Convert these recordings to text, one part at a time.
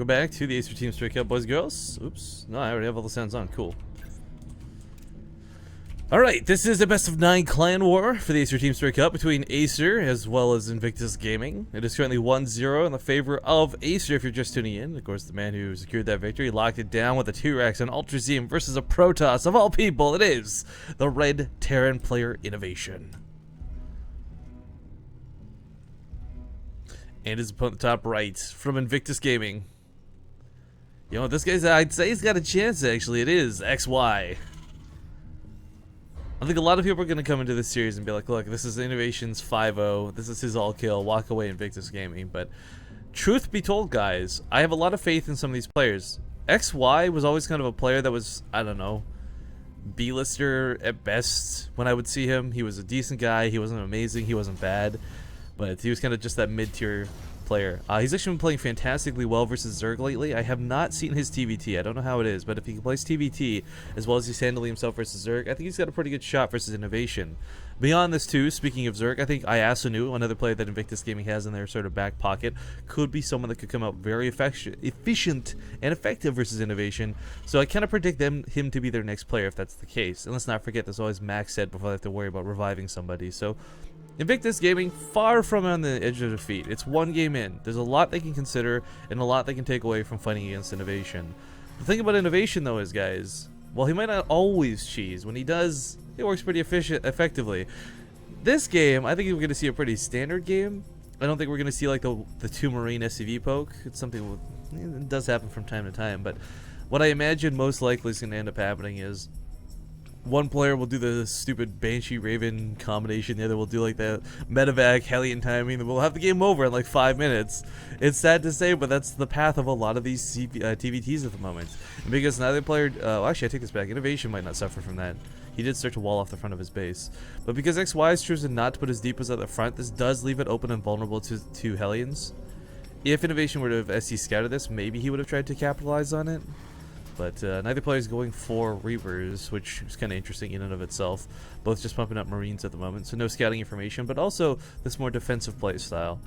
Go back to the Acer Team Straight Up, boys and girls. Oops. No, I already have all the sounds on. Cool. Alright, this is a best of 9 clan war for the Acer Team Straight Cup between Acer as well as Invictus Gaming. It is currently 1-0 in the favor of Acer if you're just tuning in. Of course, the man who secured that victory locked it down with a T-Rex and Ultrazeum versus a Protoss. Of all people, it is the Red Terran player Innovation. And his opponent top right from Invictus Gaming. You know, this guy's, I'd say he's got a chance actually. It is XY. I think a lot of people are going to come into this series and be like, look, this is Innovation's 5-0, this is his all-kill, walk away Invictus Gaming. But truth be told, guys, I have a lot of faith in some of these players. XY was always kind of a player that was, I don't know, B-lister at best when I would see him. He was a decent guy, he wasn't amazing, he wasn't bad, but he was kind of just that mid-tier player. He's actually been playing fantastically well versus Zerg lately. I have not seen his TVT. I don't know how it is, but if he plays TVT as well as he's handling himself versus Zerg, I think he's got a pretty good shot versus Innovation. Beyond this too, speaking of Zerg, I think Iasunu, another player that Invictus Gaming has in their sort of back pocket, could be someone that could come out very efficient and effective versus Innovation. So I kind of predict him to be their next player if that's the case. And let's not forget, there's always Max said before they have to worry about reviving somebody. So Invictus Gaming, far from on the edge of defeat. It's one game in. There's a lot they can consider and a lot they can take away from fighting against Innovation. The thing about Innovation, though, is, guys, while he might not always cheese, when he does, it works pretty effectively. This game, I think we're going to see a pretty standard game. I don't think we're going to see, like, the 2 Marine SCV poke. It's something that does happen from time to time, but what I imagine most likely is going to end up happening is one player will do the stupid Banshee Raven combination, the other will do like the medevac Hellion timing, and we'll have the game over in like 5 minutes. It's sad to say, but that's the path of a lot of these TVTs at the moment. And because neither player, well, actually I take this back, Innovation might not suffer from that. He did start to wall off the front of his base. But because XY has chosen not to put his depots at the front, this does leave it open and vulnerable to Hellions. If Innovation were to have SC scouted this, maybe he would have tried to capitalize on it. But neither player is going for Reapers, which is kind of interesting in and of itself. Both just pumping up Marines at the moment, so no scouting information, but also this more defensive play style.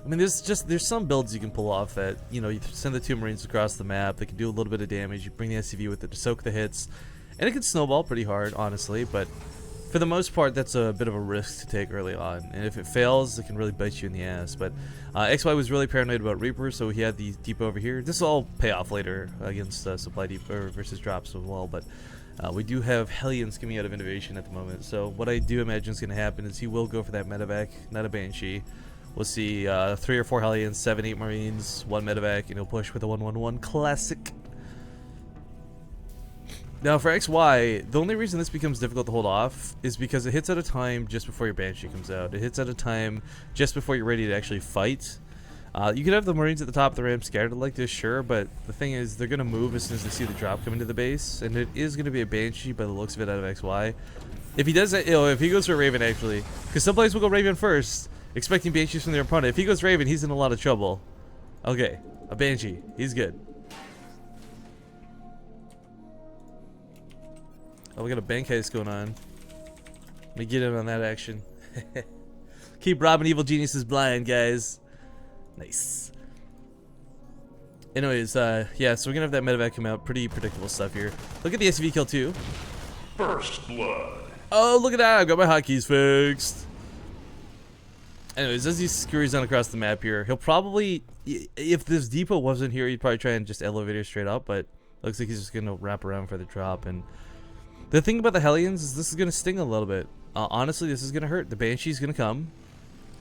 I mean, there's some builds you can pull off that, you know, you send the 2 Marines across the map, they can do a little bit of damage, you bring the SCV with it to soak the hits, and it can snowball pretty hard, honestly, but for the most part, that's a bit of a risk to take early on, and if it fails, it can really bite you in the ass. But XY was really paranoid about Reaper, so he had the depot over here. This will all pay off later against supply depot versus drops as well, but we do have Hellions coming out of Innovation at the moment, so what I do imagine is going to happen is he will go for that medevac, not a Banshee. We'll see 3 or 4 Hellions, 7, 8 Marines, 1 medevac, and he'll push with a 1-1-1 classic. Now for XY, the only reason this becomes difficult to hold off is because it hits at a time just before your Banshee comes out. It hits at a time just before you're ready to actually fight. You could have the Marines at the top of the ramp scattered like this, sure, but the thing is they're going to move as soon as they see the drop come into the base, and it is going to be a Banshee by the looks of it out of XY. If he does that, you know, if he goes for a Raven actually, because some players will go Raven first, expecting Banshees from their opponent. If he goes Raven, he's in a lot of trouble. Okay, a Banshee, he's good. Oh, we got a bank heist going on. Let me get in on that action. Keep robbing evil geniuses blind, guys. Nice. Anyways, yeah, so we're gonna have that medevac come out. Pretty predictable stuff here. Look at the SCV kill too. First blood. Oh, look at that! I got my hotkeys fixed. Anyways, as he scurries on across the map here, he'll probably, if this depot wasn't here, he'd probably try and just elevator straight up, but looks like he's just gonna wrap around for the drop. And the thing about the Hellions is this is going to sting a little bit. Honestly, this is going to hurt. The Banshee's going to come.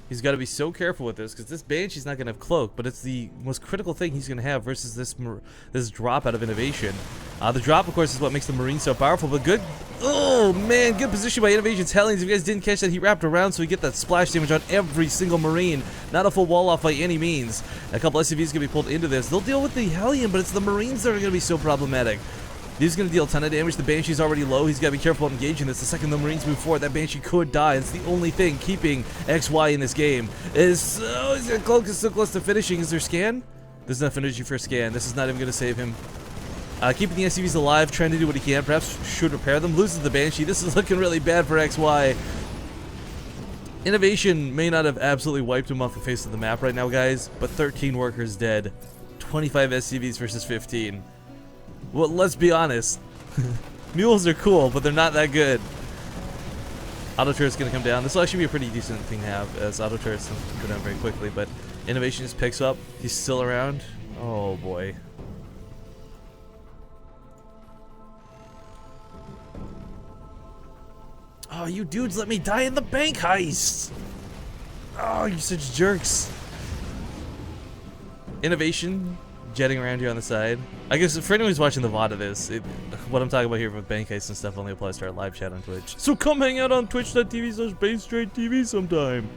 He's got to be so careful with this because this Banshee's not going to have cloak, but it's the most critical thing he's going to have versus this drop out of Innovation. The drop, of course, is what makes the Marine so powerful, but good. Oh, man, good position by Innovation's Hellions. If you guys didn't catch that, he wrapped around so we get that splash damage on every single Marine. Not a full wall off by any means. A couple SCVs going to be pulled into this. They'll deal with the Hellion, but it's the Marines that are going to be so problematic. He's going to deal a ton of damage. The Banshee's already low. He's got to be careful engaging this. The second the Marines move forward, that Banshee could die. It's the only thing keeping XY in this game. He's so close to finishing. Is there scan? There's nothing energy for a scan. This is not even going to save him. Keeping the SCVs alive, trying to do what he can. Perhaps should repair them. Loses the Banshee. This is looking really bad for XY. Innovation may not have absolutely wiped him off the face of the map right now, guys, but 13 workers dead. 25 SCVs versus 15. Well, let's be honest. Mules are cool, but they're not that good. Auto turret's gonna come down. This will actually be a pretty decent thing to have, as auto turrets don't go down very quickly, but Innovation just picks up. He's still around. Oh boy. Oh, you dudes let me die in the bank heist! Oh, you're such jerks. Innovation jetting around here on the side. I guess for anyone who's watching the VOD of this, what I'm talking about here with bank heists and stuff only applies to our live chat on Twitch. So come hang out on twitch.tv/BaseTradeTV sometime.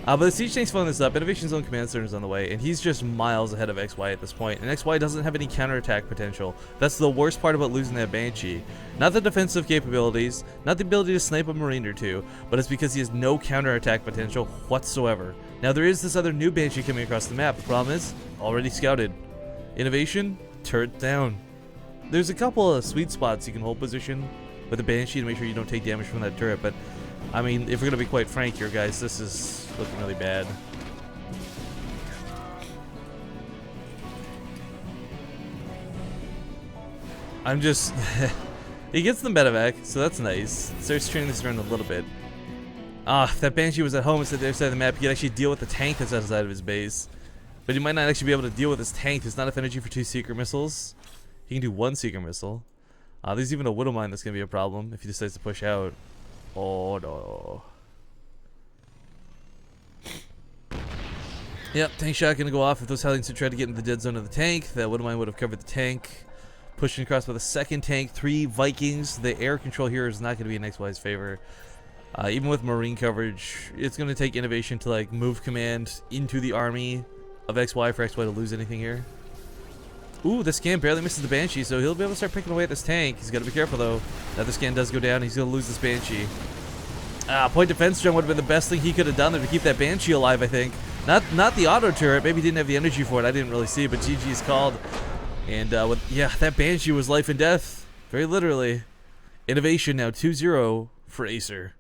But the siege tank's following this up. Innovation's own command center is on the way, and he's just miles ahead of XY at this point. And XY doesn't have any counterattack potential. That's the worst part about losing that Banshee. Not the defensive capabilities, not the ability to snipe a Marine or two, but it's because he has no counterattack potential whatsoever. Now there is this other new Banshee coming across the map. The problem is, already scouted. Innovation, turret down. There's a couple of sweet spots you can hold position with the Banshee to make sure you don't take damage from that turret, but I mean, if we're gonna be quite frank here, guys, this is looking really bad. I'm just... he gets the medevac, so that's nice. Starts turning this around a little bit. If that Banshee was at home instead of the other side of the map, he could actually deal with the tank that's outside of his base. But he might not actually be able to deal with his tank. There's not enough energy for 2 Seeker missiles. He can do 1 Seeker missile. There's even a Widow Mine that's gonna be a problem if he decides to push out. Oh no. Yep, tank shot gonna go off. If those Hellions had tried to get into the dead zone of the tank, that Widow Mine would have covered the tank. Pushing across with a second tank, 3 Vikings. The air control here is not gonna be in XY's favor. Even with Marine coverage, it's gonna take Innovation to like move command into the army of XY for XY to lose anything here. Ooh, the scan barely misses the Banshee, so he'll be able to start picking away at this tank. He's got to be careful, though. Now the scan does go down. He's going to lose this Banshee. Point defense jump would have been the best thing he could have done there to keep that Banshee alive, I think. Not the auto turret. Maybe he didn't have the energy for it. I didn't really see it, but GG's called. And, yeah, that Banshee was life and death. Very literally. Innovation now 2-0 for Acer.